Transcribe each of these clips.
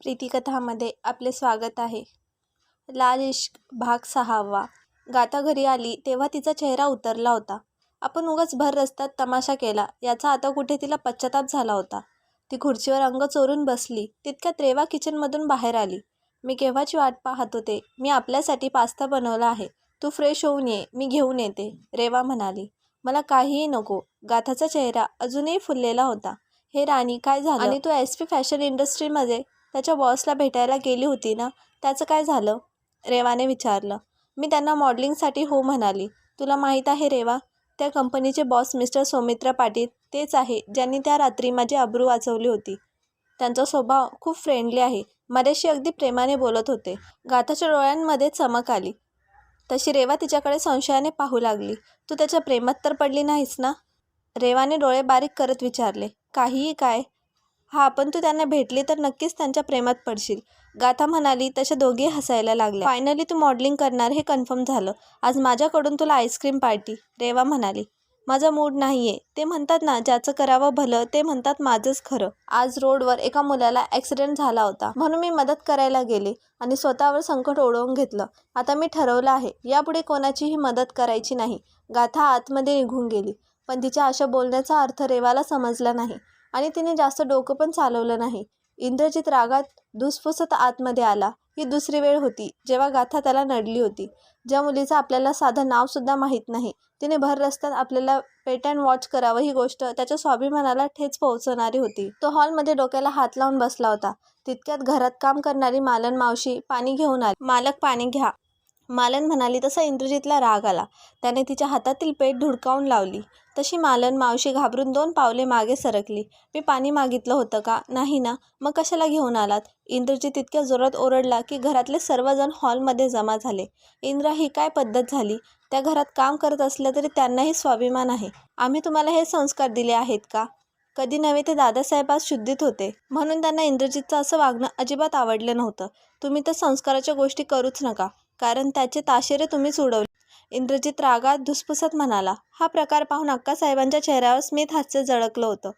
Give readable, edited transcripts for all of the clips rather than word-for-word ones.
प्रीतिकथामध्ये आपले स्वागत आहे. लाल इश्क भाग 6. गाथा घरी आली तेव्हा तिचा चेहरा उतरला होता. आपण उगाच भर रस्त्यात तमाशा केला याचा आता कुठे तिला पश्चाताप झाला होता. ती खुर्चीवर अंग चोरून बसली. तितक्यात रेवा किचनमधून बाहेर आली. मी केव्हाची वाट पाहत होते. मी आपल्यासाठी पास्ता बनवला आहे. तू फ्रेश होऊन ये, मी घेऊन येते, रेवा म्हणाली. मला काहीही नको. गाथाचा चेहरा अजूनही फुललेला होता. हे राणी, काय झालं? आणि तू SP फॅशन इंडस्ट्रीमध्ये त्याच्या बॉसला भेटायला गेली होती ना, त्याचं काय झालं? रेवाने विचारलं. मी त्यांना मॉडेलिंगसाठी हो म्हणाली. तुला माहीत आहे रेवा, त्या कंपनीचे बॉस मिस्टर सौमित्र पाटील तेच आहे ज्यांनी त्या रात्री माझी अब्रू वाचवली होती. त्यांचा स्वभाव खूप फ्रेंडली आहे. माझ्याशी अगदी प्रेमाने बोलत होते. गाथाच्या डोळ्यांमध्ये चमक आली. तशी रेवा तिच्याकडे संशयाने पाहू लागली. तू त्याच्या प्रेमात तर पडली नाहीस ना? रेवाने डोळे बारीक करत विचारले. काहीही काय? हा, पण तू त्यांना भेटली तर नक्कीच त्यांच्या प्रेमात पडशील, गाथा म्हणाली. तशा दोघी हसायला लागल्या. फायनली तू मॉडेलिंग करणार हे कन्फर्म झालं. आज माझ्याकडून तुला आईस्क्रीम पार्टी, रेवा म्हणाली. माझा मूड नाहीये. ते म्हणतात ना, ज्याचं करावं भलं ते म्हणतात माझंच खरं. आज रोडवर एका मुलाला ॲक्सिडेंट झाला होता म्हणून मी मदत करायला गेले आणि स्वतःवर संकट ओढवून घेतलं. आता मी ठरवलं आहे यापुढे कोणाचीही मदत करायची नाही. गाथा आतमध्ये निघून गेली. पण तिच्या अशा बोलण्याचा अर्थ रेवाला समजला नाही आणि तिने जास्त डोकं पण चालवलं नाही. इंद्रजित रागात धुसफुसत आतमध्ये आला. ही दुसरी वेळ होती जेव्हा गाथा त्याला नडली होती. ज्या मुलीचं आपल्याला साधं नावसुद्धा माहीत नाही, तिने भर रस्त्यात आपल्याला पेट अँड वॉच करावं, ही गोष्ट त्याच्या स्वाभिमानाला ठेच पोहोचवणारी होती. तो हॉलमध्ये डोक्याला हात लावून बसला होता. तितक्यात घरात काम करणारी मालन मावशी पाणी घेऊन आली. मालक, पाणी घ्या, मालन म्हणाली. तसा इंद्रजितला राग आला. त्याने तिच्या हातातील पेट धुडकावून लावली. तशी मालन मावशी घाबरून 2 पावले मागे सरकली. मी पाणी मागितलं होतं का? नाही ना, मग कशाला घेऊन आलात? इंद्रजित इतक्या जोरात ओरडला की घरातले सर्वजण हॉलमध्ये जमा झाले. इंद्रा, ही काय पद्धत झाली? त्या घरात काम करत असल्या तरी त्यांनाही स्वाभिमान आहे. आम्ही तुम्हाला हे संस्कार दिले आहेत का? कधी नव्हे ते दादासाहेब आज शुद्धीत होते म्हणून त्यांना इंद्रजितचं असं वागणं अजिबात आवडलं नव्हतं. तुम्ही तर संस्काराच्या गोष्टी करूच नका, कारण त्याचे ताशेरे तुम्हीच उडवले, इंद्रजित रागात धुसफुसत म्हणाला. हा प्रकार पाहून अक्कासाहेबांच्या चेहऱ्यावर स्मित हास्य झळकलं होतं.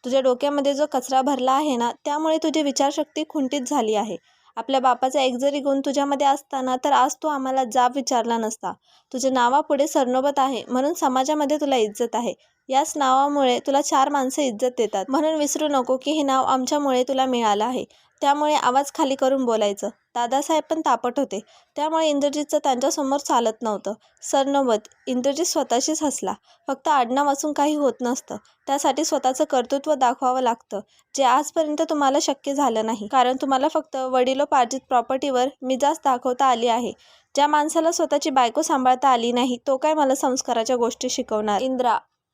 तुझ्या डोक्यामध्ये जो कचरा भरला आहे ना, त्यामुळे तुझी विचारशक्ती खुंटीत झाली आहे. आपल्या बापाचा एक जरी गुण तुझ्यामध्ये असताना तर आज तू आम्हाला जाब विचारला नसता. तुझ्या नावापुढे सरनोबत आहे म्हणून समाजामध्ये तुला इज्जत आहे. याच नावामुळे तुला 4 माणसं इज्जत देतात. म्हणून विसरू नको की हे नाव आमच्यामुळे तुला मिळालं आहे. त्यामुळे आवाज खाली करून बोलायचं. दादासाहेब पण तापट होते, त्यामुळे इंद्रजितचं त्यांच्यासमोर चालत नव्हतं. सरनोबत, इंद्रजित स्वतःशीच हसला. फक्त आडनाव असून काही होत नसतं. त्यासाठी स्वतःचं कर्तृत्व दाखवावं लागतं, जे आजपर्यंत तुम्हाला शक्य झालं नाही, कारण तुम्हाला फक्त वडिलोपार्जित प्रॉपर्टीवर मिजाज दाखवता आली आहे. ज्या माणसाला स्वतःची बायको सांभाळता आली नाही, तो काय मला संस्काराच्या गोष्टी शिकवणार?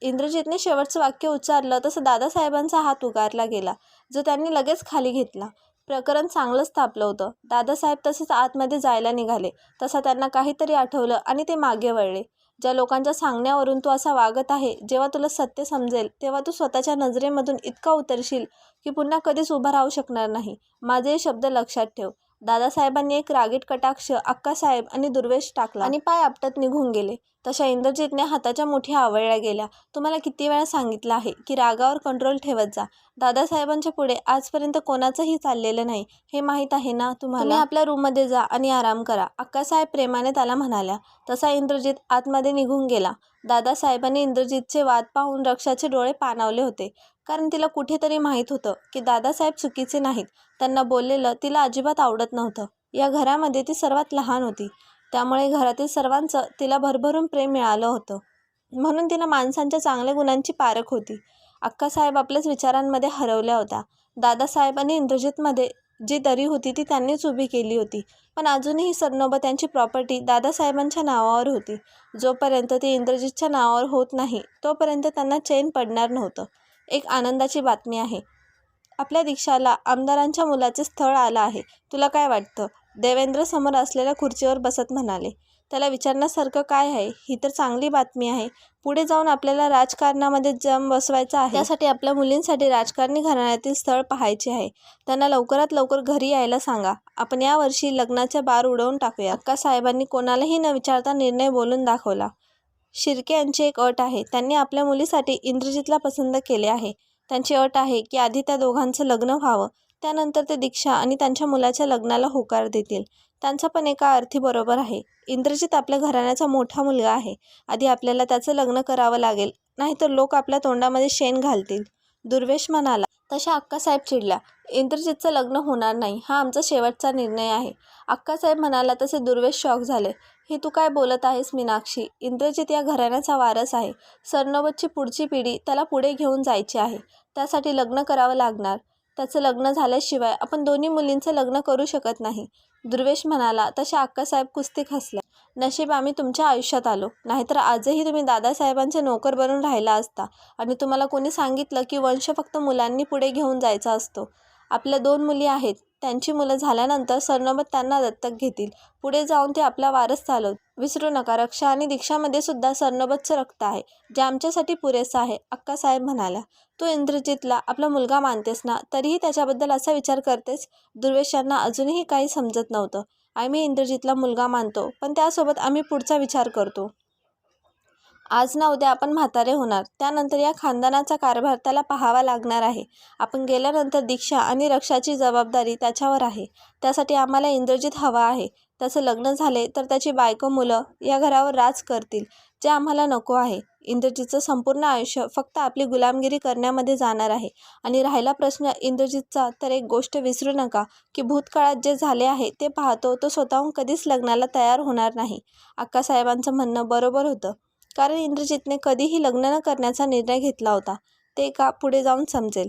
इंद्रजितने शेवटचं वाक्य उच्चारलं तसं दादासाहेबांचा हात उगारला गेला, जो त्यांनी लगेच खाली घेतला. प्रकरण चांगलंच तापलं होतं. दादासाहेब तसेच आतमध्ये जायला निघाले. तसा त्यांना काहीतरी आठवलं आणि ते मागे वळले. ज्या लोकांच्या सांगण्यावरून तू असा वागत आहे, जेव्हा तुला सत्य समजेल तेव्हा तू स्वतःच्या नजरेमधून इतका उतरशील की पुन्हा कधीच उभा राहू शकणार नाही. माझे हे शब्द लक्षात ठेव. दादासाहेबांनी एक रागीट कटाक्ष अक्कासाहेब आणि दुर्वेश टाकला आणि पाय आपटत निघून गेले. तशा इंद्रजितने हाताच्या मुठ्या आवळल्या गेल्या. तुम्हाला किती वेळा सांगितलं आहे की रागावर कंट्रोल ठेवत जा. दादासाहेबांच्या पुढे आजपर्यंत कोणाचंही चाललेलं नाही, हे माहीत आहे ना तुम्हाला? तुम्ही आपल्या रूममध्ये जा आणि आराम करा, अक्कासाहेब प्रेमाने त्याला म्हणाल्या. तसा इंद्रजित आतमध्ये निघून गेला. दादासाहेबांनी इंद्रजितचे वाद पाहून रक्षाचे डोळे पाणावले होते, कारण तिला कुठेतरी माहीत होतं की दादासाहेब चुकीचे नाहीत. त्यांना बोललेलं तिला अजिबात आवडत नव्हतं. या घरामध्ये ती सर्वात लहान होती, त्यामुळे घरातील सर्वांचं तिला भरभरून प्रेम मिळालं होतं. म्हणून तिला माणसांच्या चांगल्या गुणांची पारख होती. अक्कासाहेब आपल्याच विचारांमध्ये हरवल्या होत्या. दादासाहेब आणि इंद्रजितमध्ये जी दरी होती ती त्यांनीच उभी केली होती. पण अजूनही सरनोबत त्यांची प्रॉपर्टी दादासाहेबांच्या नावावर होती. जोपर्यंत ती इंद्रजितच्या नावावर होत नाही तोपर्यंत त्यांना चैन पडणार नव्हतं. एक आनंदाची बातमी आहे. आपल्या दीक्षाला आमदारांच्या मुलाचे स्थळ आलं आहे. तुला काय वाटतं? देवेंद्र समोर असलेल्या खुर्चीवर बसत म्हणाले. त्याला विचारण्यासारखं काय आहे? ही तर चांगली बातमी आहे. पुढे जाऊन आपल्याला राजकारणामध्ये जम बसवायचा आहे. त्यासाठी आपल्या मुलींसाठी राजकारणी घराण्यातील स्थळ पाहायचे आहे. त्यांना लवकरात लवकर घरी यायला सांगा. आपण यावर्षी लग्नाच्या बार उडवून टाकूया. अक्कासाहेबांनी कोणालाही न विचारता निर्णय बोलून दाखवला. शिर्के यांची एक अट आहे. त्यांनी आपल्या मुलीसाठी इंद्रजितला पसंत केले आहे. त्यांची अट आहे की आधी त्या दोघांचं लग्न व्हावं. त्यानंतर ते दीक्षा आणि त्यांच्या मुलाच्या लग्नाला होकार देतील. त्यांचा पण एका अर्थी बरोबर आहे. इंद्रजित आपल्या घराण्याचा मोठा मुलगा आहे. आधी आपल्याला त्याचं लग्न करावं लागेल, नाहीतर लोक आपल्या तोंडामध्ये शेण घालतील. दुर्वेश म्हणाला. तशा अक्कासाहेब चिडल्या. इंद्रजितचं लग्न होणार नाही, हा आमचा शेवटचा निर्णय आहे. अक्कासाहेब म्हणाला तसे दुर्वेश शॉक झाले. हे तू काय बोलत आहेस मीनाक्षी? इंद्रजित या घराण्याचा वारस आहे. सरनोबतची पुढची पिढी त्याला पुढे घेऊन जायची आहे. त्यासाठी लग्न करावं लागणार. त्याचं लग्न झाल्याशिवाय आपण दोन्ही मुलींचं लग्न करू शकत नाही. दुर्वेश म्हणाला. तशा अक्कासाहेब कुस्तीत हसल्या. नशीब आम्ही तुमच्या आयुष्यात आलो, नाहीतर आजही तुम्ही दादासाहेबांचे नोकर बनून राहिला असता. आणि तुम्हाला कोणी सांगितलं की वंश फक्त मुलांनी पुढे घेऊन जायचा असतो. आपल्या 2 मुली आहेत. त्यांची मुलं झाल्यानंतर सरनोबत त्यांना दत्तक घेतील. पुढे जाऊन ते आपला वारस चालवतील. विसरू नका, रक्षा आणि दीक्षामध्ये सुद्धा सरनोबतचं रक्त आहे, जे आमच्यासाठी पुरेसं आहे. अक्कासाहेब म्हणाल्या. तू इंद्रजितला आपला मुलगा मानतेस ना, तरीही त्याच्याबद्दल असा विचार करतेस? दुर्वेश यांना अजूनही काही समजत नव्हतं. आम्ही इंद्रजितला मुलगा मानतो, पण त्यासोबत आम्ही पुढचा विचार करतो. आज ना उद्या आपण म्हातारे होणार. त्यानंतर या खानदानाचा कारभार त्याला पाहावा लागणार आहे. आपण गेल्यानंतर दीक्षा आणि रक्षाची जबाबदारी त्याच्यावर आहे. त्यासाठी आम्हाला इंद्रजित हवा आहे. त्याचं लग्न झाले तर त्याची बायको मुलं या घरावर राज करतील, जे आम्हाला नको आहे. इंद्रजितचं संपूर्ण आयुष्य फक्त आपली गुलामगिरी करण्यामध्ये जाणार आहे. आणि राहिला प्रश्न इंद्रजितचा, तर एक गोष्ट विसरू नका की भूतकाळात जे झाले आहे ते पाहतो तो स्वतःहून कधीच लग्नाला तयार होणार नाही. अक्कासाहेबांचं म्हणणं बरोबर होतं, कारण इंद्रजितने कधीही लग्न न करण्याचा निर्णय घेतला होता. ते का पुढे जाऊन समजेल.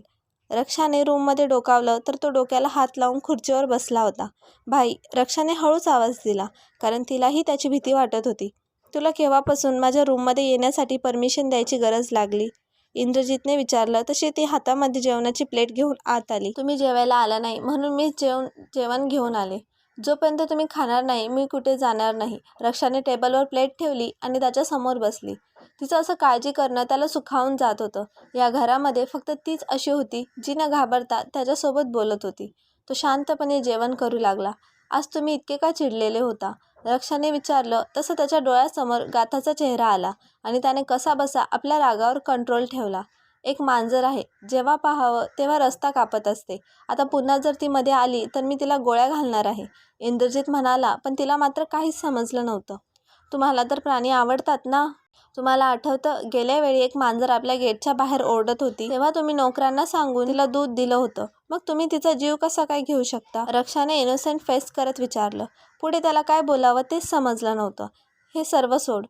रक्षाने रूममध्ये डोकावलं तर तो डोक्याला हात लावून खुर्चीवर बसला होता. भाई, रक्षाने हळूच आवाज दिला, कारण तिलाही त्याची भीती वाटत होती. तुला केव्हापासून माझ्या रूममध्ये येण्यासाठी परमिशन द्यायची गरज लागली? इंद्रजितने विचारलं. तशी ती हातामध्ये जेवणाची प्लेट घेऊन आत आली. तुम्ही जेवायला आला नाही म्हणून मी जेवण घेऊन आले. जोपर्यंत तुम्ही खाणार नाही मी कुठे जाणार नाही. रक्षाने टेबलवर प्लेट ठेवली आणि त्याच्यासमोर बसली. तिचं असं काळजी करणं त्याला सुखावून जात होतं. या घरामध्ये फक्त तीच अशी होती जी न घाबरता त्याच्यासोबत बोलत होती. तो शांतपणे जेवण करू लागला. आज तुम्ही इतके का चिडलेले होता? रक्षाने विचारलं. तसं त्याच्या डोळ्यासमोर गाथाचा चेहरा आला आणि त्याने कसाबसा आपल्या रागावर कंट्रोल ठेवला. एक मांजर आहे, जेव्हा पाहावं तेव्हा रस्ता कापत असते. आता पुन्हा जर ती मध्ये आली तर मी तिला गोळ्या घालणार आहे. इंद्रजित म्हणाला. पण तिला मात्र काहीच समजलं नव्हतं. तुम्हाला तर प्राणी आवडतात ना? तुम्हाला आठवतं, गेल्या वेळी एक मांजर आपल्या गेटच्या बाहेर ओरडत होती, तेव्हा तुम्ही नोकरांना सांगून तिला दूध दिलं होतं. मग तुम्ही तिचा जीव कसा काय घेऊ शकता? रक्षाने इनोसेंट फेस करत विचारलं. पुढे त्याला काय बोलावं तेच समजलं नव्हतं. हे सर्व सोड.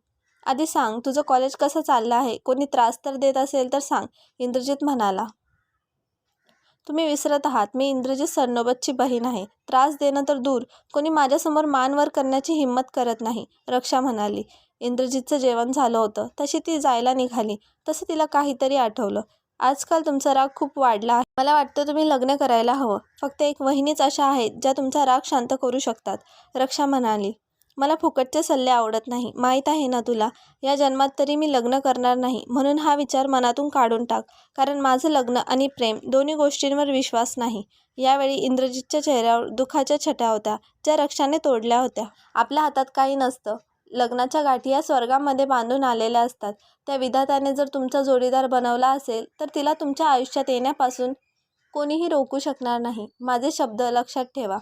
आधी सांग, तुझं कॉलेज कसं चाललं आहे? कोणी त्रास तर देत असेल तर सांग. इंद्रजित म्हणाला. तुम्ही विसरत आहात, मी इंद्रजित सरनोबतची बहीण आहे. त्रास देणं तर दूर, कोणी माझ्यासमोर मान वर करण्याची हिंमत करत नाही. रक्षा म्हणाली. इंद्रजितचं जेवण झालं होतं. तशी ती जायला निघाली. तसं तिला काहीतरी आठवलं. आजकाल तुमचा राग खूप वाढला आहे. मला वाटतं तुम्ही लग्न करायला हवं. फक्त एक वहिनीच अशा आहेत ज्या तुमचा राग शांत करू शकतात. रक्षा म्हणाली. मला फुकटचे सल्ले आवडत नाही, माहीत आहे ना तुला. या जन्मात तरी मी लग्न करणार नाही, म्हणून हा विचार मनातून काढून टाक. कारण माझं लग्न आणि प्रेम दोन्ही गोष्टींवर विश्वास नाही. यावेळी इंद्रजितच्या चेहऱ्यावर दुःखाच्या छटा होत्या, ज्या रक्षाने तोडल्या होत्या. आपल्या हातात काही नसतं. लग्नाच्या गाठी या स्वर्गामध्ये बांधून आलेल्या असतात. त्या विधात्याने जर तुमचा जोडीदार बनवला असेल तर तिला तुमच्या आयुष्यात येण्यापासून कोणीही रोखू शकणार नाही. माझे शब्द लक्षात ठेवा.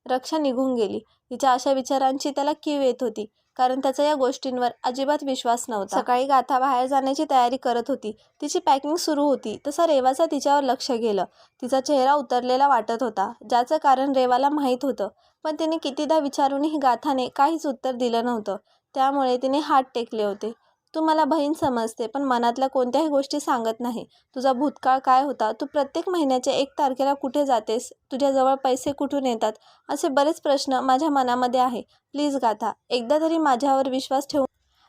रक्षा निघून गेली. तिच्या अशा विचारांची त्याला कीव येत होती, कारण त्याचा या गोष्टींवर अजिबात विश्वास नव्हता. सकाळी गाथा बाहेर जाण्याची तयारी करत होती. तिची पॅकिंग सुरू होती तसा रेवाचं तिच्यावर लक्ष गेलं. तिचा चेहरा उतरलेला वाटत होता, ज्याचं कारण रेवाला माहीत होतं. पण तिने कितीदा विचारूनही गाथाने काहीच उत्तर दिलं नव्हतं. त्यामुळे तिने हात टेकले होते. तू मला बहीण समजते, पण मनातल्या कोणत्याही गोष्टी सांगत नाही. तुझा भूतकाळ काय होता? तू प्रत्येक महिन्याच्या 1 तारखेला कुठे जातेस? तुझ्याजवळ पैसे कुठून येतात? असे बरेच प्रश्न माझ्या मनामध्ये आहे. प्लीज गाथा, एकदा तरी माझ्यावर विश्वास ठेवून.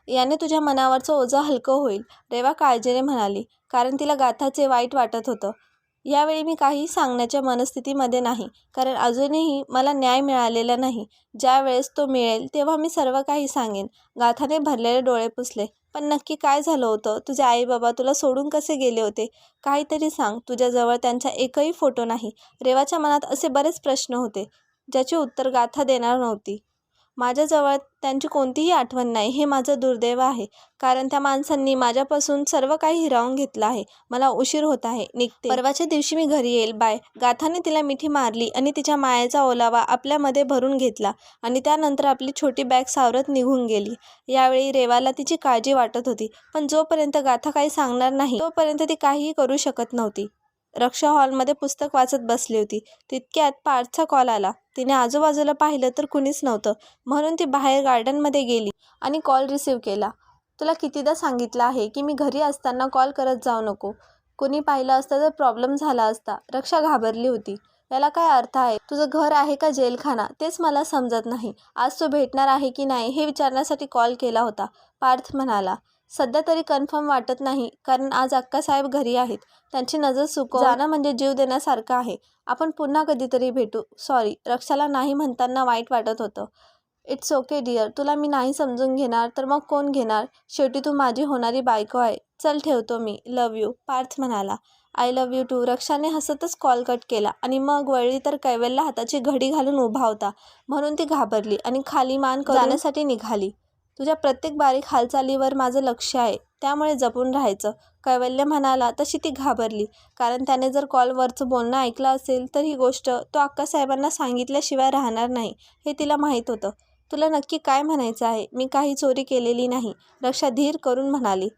याने तुझ्या मनावरचं ओझं हलकं होईल. रेवा काळजीने म्हणाली, कारण तिला गाथाचे वाईट वाटत होतं. यावेळी मी काहीही सांगण्याच्या मनस्थितीमध्ये नाही, कारण अजूनही मला न्याय मिळालेला नाही. ज्या वेळेस तो मिळेल तेव्हा मी सर्व काही सांगेन. गाथाने भरलेले डोळे पुसले. पण नक्की काय झालं होतं? तुझे आई बाबा तुला सोडून कसे गेले होते? काहीतरी सांग. तुझ्याजवळ त्यांचा एकही फोटो नाही. रेवाच्या मनात असे बरेच प्रश्न होते, ज्याची उत्तर गाथा देणार नव्हती. माझ्याजवळ त्यांची कोणतीही आठवण नाही, हे माझं दुर्दैव आहे. कारण त्या माणसांनी माझ्यापासून सर्व काही हिरावून घेतलं आहे. मला उशीर होत आहे, निघते. परवाच्या दिवशी मी घरी येईल, बाय. गाथाने तिला मिठी मारली आणि तिच्या मायेचा ओलावा आपल्यामध्ये भरून घेतला आणि त्यानंतर आपली छोटी बॅग सावरत निघून गेली. यावेळी रेवाला तिची काळजी वाटत होती, पण जोपर्यंत गाथा काही सांगणार नाही तोपर्यंत ती काहीही करू शकत नव्हती. रक्षा हॉलमध्ये पुस्तक वाचत बसली होती. तितक्यात पार्थचा कॉल आला. तिने आजूबाजूला पाहिलं तर कुणीच नव्हतं, म्हणून ती बाहेर गार्डनमध्ये गेली आणि कॉल रिसीव्ह केला. तुला कितीदा सांगितलं आहे की मी घरी असताना कॉल करत जाऊ नको. कुणी पाहिलं असतं तर प्रॉब्लेम झाला असता. रक्षा घाबरली होती. याला काय अर्थ आहे? तुझं घर आहे का जेलखाना तेच मला समजत नाही. आज तू भेटणार आहे की नाही हे विचारण्यासाठी कॉल केला होता, पार्थ म्हणाला. सध्या तरी कन्फर्म वाटत नाही, कारण आज अक्कासाहेब घरी आहेत. त्यांची नजर चुकवून जाणं म्हणजे जीव देण्यासारखं आहे. आपण पुन्हा कधीतरी भेटू. सॉरी. रक्षाला नाही म्हणताना वाईट वाटत होतं. It's okay dear. तुला मी नाही समजून घेणार तर मग कोण घेणार? शेवटी तू माझी होणारी बायको आहे. चल ठेवतो मी. लव्ह यू, पार्थ म्हणाला. I love you too. रक्षाने हसतच कॉल कट केला आणि मग वळली तर कैवल्य हाताची घडी घालून उभा होता, म्हणून ती घाबरली आणि खाली मान करून जाण्यासाठी निघाली. तुझ्या प्रत्येक बारीक हालचालीवर माझं लक्ष आहे, त्यामुळे जपून राहायचं, कैवल्य म्हणाला. तशी ती घाबरली, कारण त्याने जर कॉलवरचं बोलणं ऐकलं असेल तर ही गोष्ट तो अक्कासाहेबांना सांगितल्याशिवाय राहणार नाही, हे तिला माहीत होतं. तुला नक्की काय म्हणायचं आहे? मी काही चोरी केलेली नाही, रक्षा धीर करून म्हणाली.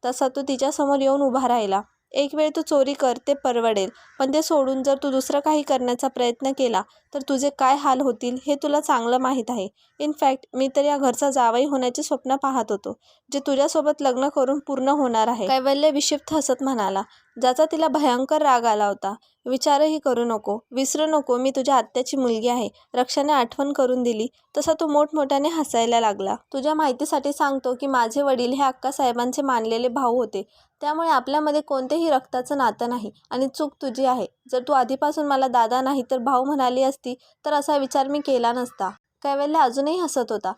तसा तो तिच्यासमोर येऊन उभा राहिला. एक वेळ तू चोरी कर, ते परवडेल, पण ते सोडून जर तू दुसरं काही करण्याचा प्रयत्न केला तर तुझे काय हाल होतील हे तुला चांगलं माहीत आहे. इनफॅक्ट मी तर या घरचा जावई होण्याचे स्वप्न पाहत होतो, जे तुझ्यासोबत लग्न करून पूर्ण होणार आहे. कैवल्य विक्षिप्त हसत म्हणाला, ज्याचा तिला भयंकर राग आला होता. विचारही करू नको, विसरू नको मी तुझ्या आत्याची मुलगी आहे. रक्षाने आठवण करून दिली तसा तो मोठमोठ्याने हसायला लागला. तुझ्या माहितीसाठी सांगतो की माझे वडील हे अक्कासाहेबांचे मानलेले भाऊ होते, त्यामुळे आपल्यामध्ये कोणतेही रक्ताचं नातं नाही आणि चूक तुझी आहे. जर तू आधीपासून मला दादा नाही तर भाऊ म्हणाली असती तर असा विचार मी केला नसता. कैवल्य अजूनही हसत होता,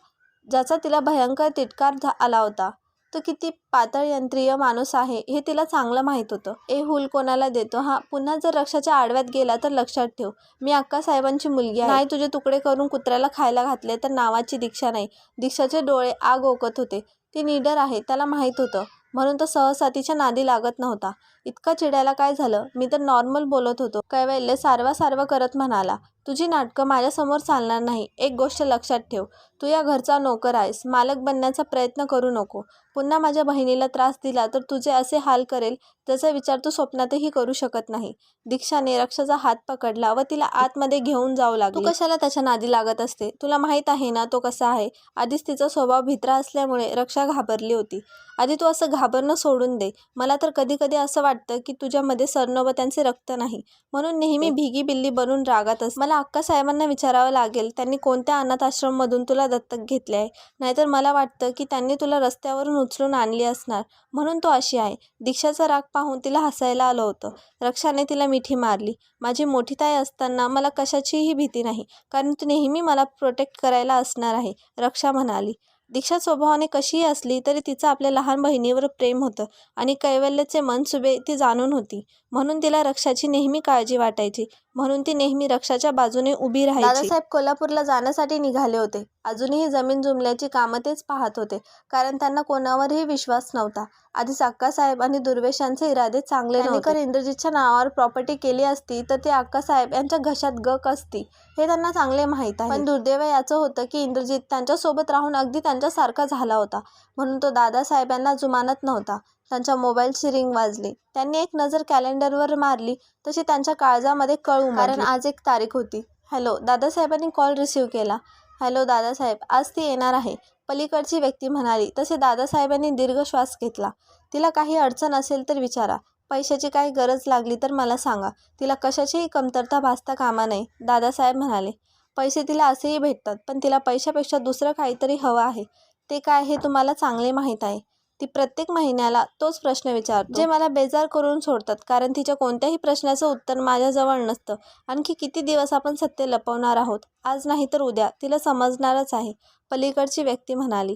ज्याचा तिला भयंकर तिटकार आला होता. तो किती पातळ यंत्रीय माणूस आहे हे तिला चांगलं माहीत होतं. हुल कोणाला देतो? हा, पुन्हा जर रक्षाच्या आडव्यात गेला तर लक्षात ठेव, मी अक्कासाहेबांची मुलगी आहे. नाही तुझे तुकडे करून कुत्र्याला खायला घातले तर नावाची दीक्षा नाही. दीक्षाचे डोळे आग ओकत होते. ती निडर आहे, त्याला माहीत होतं, म्हणून तो सहसा तिच्या नादी लागत नव्हता. इतका चिडायला काय झालं? मी तर नॉर्मल बोलत होतो, कैवल्य सारवा करत म्हणाला. तुझी नाटकं माझ्यासमोर चालणार नाही. एक गोष्ट लक्षात ठेव, तू या घरचा नोकर आहेस, मालक बनण्याचा प्रयत्न करू नको. पुन्हा माझ्या बहिणीला त्रास दिला तर तुझे असे हाल करेल ज्याचा विचार तू स्वप्नातही करू शकत नाही. दीक्षाने रक्षाचा हात पकडला व तिला आतमध्ये घेऊन जाऊ लागली. तू कशाला त्याच्या नादी लागत असते? तुला माहीत आहे ना तो कसा आहे. आधीच तिचा स्वभाव भित्रा असल्यामुळे रक्षा घाबरली होती. आधी तू असं घाबरणं सोडून दे. मला तर कधी कधी असं वाटतं की तुझ्यामध्ये सर्नोबत्यांचे रक्त नाही, म्हणून नेहमी भिगी बिल्ली बनून रागात असते. मला अक्कासाहेबांना विचारावं लागेल त्यांनी कोणत्या अनाथ आश्रममधून तुला दत्तक घेतले आहे, नाहीतर मला वाटतं की त्यांनी तुला रस्त्यावरून उचलून आणली असणार, म्हणून तो अशी आहे. दीक्षाचा राग पाहून तिला हसायला आलं होतं. रक्षाने तिला मिठी मारली. माझी मोठी ताई असताना मला कशाचीही भीती नाही, कारण तू नेहमी मला प्रोटेक्ट करायला असणार आहे, रक्षा म्हणाली. दीक्षा स्वभावाने कशीही असली तरी तिचं आपल्या लहान बहिणीवर प्रेम होतं आणि कैवल्यचे मनसुबे ती जाणून होती, म्हणून तिला रक्षाची नेहमी काळजी वाटायची, म्हणून ती नेहमी रक्षाच्या बाजूने उभी राहायची. दादासाहेब कोल्हापूरला जाण्यासाठी निघाले होते. अजूनही जमीन जुमल्याची कामं तेच पाहत होते, कारण त्यांना कोणावरही विश्वास नव्हता. आधीच अक्कासाहेब आणि दुर्वेशांचे इरादे चांगले नव्हते. इंद्रजितच्या नावावर प्रॉपर्टी केली असती तर ते अक्कासाहेब यांच्या घशात गक असती, हे त्यांना चांगले माहीत आहे. पण दुर्दैव याचं होतं की इंद्रजित त्यांच्यासोबत राहून अगदी त्यांच्यासारखा झाला होता, म्हणून तो दादासाहेबांना जुमानत नव्हता. त्यांच्या मोबाईलची रिंग वाजली. त्यांनी एक नजर कॅलेंडरवर मारली तशी त्यांच्या काळजामध्ये कळ उमटली, कारण आज एक तारीख होती. हॅलो. दादासाहेबांनी कॉल रिसीव्ह केला. हॅलो दादासाहेब, आज ती येणार आहे, पलीकडची व्यक्ती म्हणाली. तसे दादासाहेबांनी दीर्घ श्वास घेतला. तिला काही अडचण असेल तर विचारा. पैशाची काही गरज लागली तर मला सांगा. तिला कशाचीही कमतरता भासता कामा नये, दादासाहेब म्हणाले. पैसे तिला असेही भेटतात, पण तिला पैशापेक्षा दुसरं काहीतरी हवं आहे. ते काय हे तुम्हाला चांगले माहीत आहे. ती प्रत्येक महिन्याला तोच प्रश्न विचारतो, जे मला बेजार करून सोडतात, कारण तिच्या कोणत्याही प्रश्नाचं उत्तर माझ्याजवळ नसतं. आणखी किती दिवस आपण सत्य लपवणार आहोत? आज नाही तर उद्या तिला समजणारच आहे, पलीकडची व्यक्ती म्हणाली.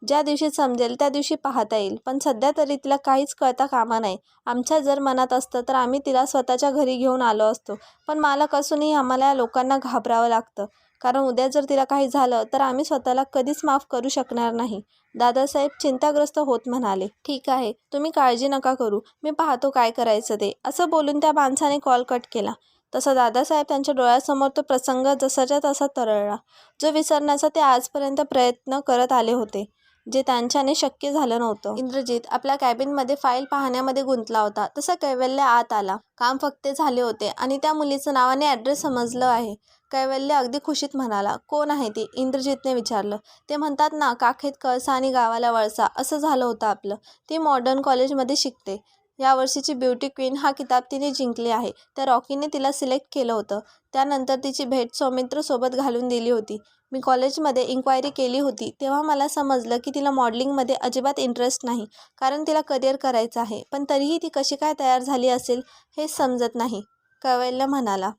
ज्या दिवशी समजेल त्या दिवशी पाहता येईल, पण सध्या तरी तिला काहीच कळता कामा नये. आमच्या जर मनात असतं तर आम्ही तिला स्वतःच्या घरी घेऊन आलो असतो, पण मालक असूनही आम्हाला या लोकांना घाबरावं लागतं. कारण उद्या जर तिला काही झालं तर आम्ही स्वतःला कधीच माफ करू शकणार नाही. दादासाहेब चिंताग्रस्त होत म्हणाले. ठीक आहे, तुम्ही काळजी नका करू, मी पाहतो काय करायचं ते. असं बोलून त्या माणसाने कॉल कट केला. तसा दादासाहेब त्यांच्या डोळ्यासमोर तो प्रसंग जसाच्या तसा तरळला, जो विसरण्याचा ते आजपर्यंत प्रयत्न करत आले होते, जे त्यांच्याने शक्य झालं नव्हतं. इंद्रजित आपल्या कॅबिनमध्ये फाईल पाहण्यामध्ये गुंतला होता. तसा कैवल्य आत आला. काम फक्त झाले होते आणि त्या मुलीचं नावाने ॲड्रेस समजलं आहे. कैवल्य अगदी खुशीत म्हणाला. कोण आहे ती? इंद्रजितने विचारलं. ते म्हणतात ना, काखेत कळसा आणि गावाला वळसा, असं झालं होतं आपलं. ती मॉडर्न कॉलेजमध्ये शिकते. यावर्षीची ब्युटी क्वीन हा किताब तिने जिंकली आहे. त्या रॉकीने तिला सिलेक्ट केलं होतं. त्यानंतर तिची भेट सौमित्रसोबत घालून दिली होती. मी कॉलेजमध्ये इन्क्वायरी केली होती तेव्हा मला समजलं की तिला मॉडेलिंगमध्ये अजिबात इंटरेस्ट नाही, कारण तिला करिअर करायचं आहे. पण तरीही ती कशी काय तयार झाली असेल हेच समजत नाही, कैवल्य म्हणाला.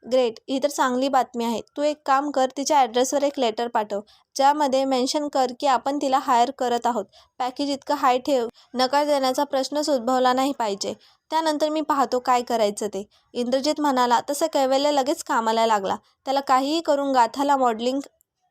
ग्रेट, ही तर चांगली बातमी आहे. तू एक काम कर, तिच्या ॲड्रेसवर एक लेटर पाठव, ज्यामध्ये मेन्शन कर की आपण तिला हायर करत आहोत. पॅकेज इतकं हाय ठेव, नकार देण्याचा प्रश्नच उद्भवला नाही पाहिजे. त्यानंतर मी पाहतो काय करायचं ते, इंद्रजित म्हणाला. तसं कैवल्य लगेच कामाला लागला. त्याला काहीही करून गाथाला मॉडेलिंग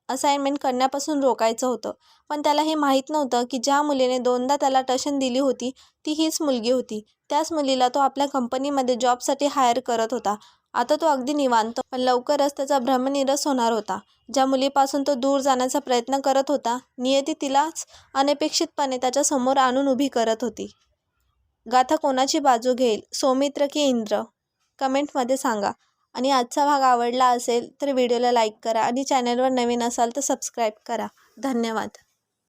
असाइनमेंट करण्यापासून रोकायचं होतं. पण त्याला हे माहीत नव्हतं की ज्या मुलीने दोनदा त्याला टशन दिली होती ती हीच मुलगी होती. त्याच मुलीला तो आपल्या कंपनीमध्ये जॉबसाठी हायर करत होता. आता तो अगदी निवांत, पण लवकरच त्याचा भ्रमनिरस होणार होता. ज्या मुलीपासून तो दूर जाण्याचा प्रयत्न करत होता, नियती तिलाच अनपेक्षितपणे त्याच्या समोर आणून उभी करत होती. गाथा कोणाची बाजू घेईल, सौमित्र की इंद्र? कमेंटमध्ये सांगा. आणि आजचा भाग आवडला असेल तर व्हिडिओला लाईक करा आणि चॅनलवर नवीन असाल तर सबस्क्राईब करा. धन्यवाद.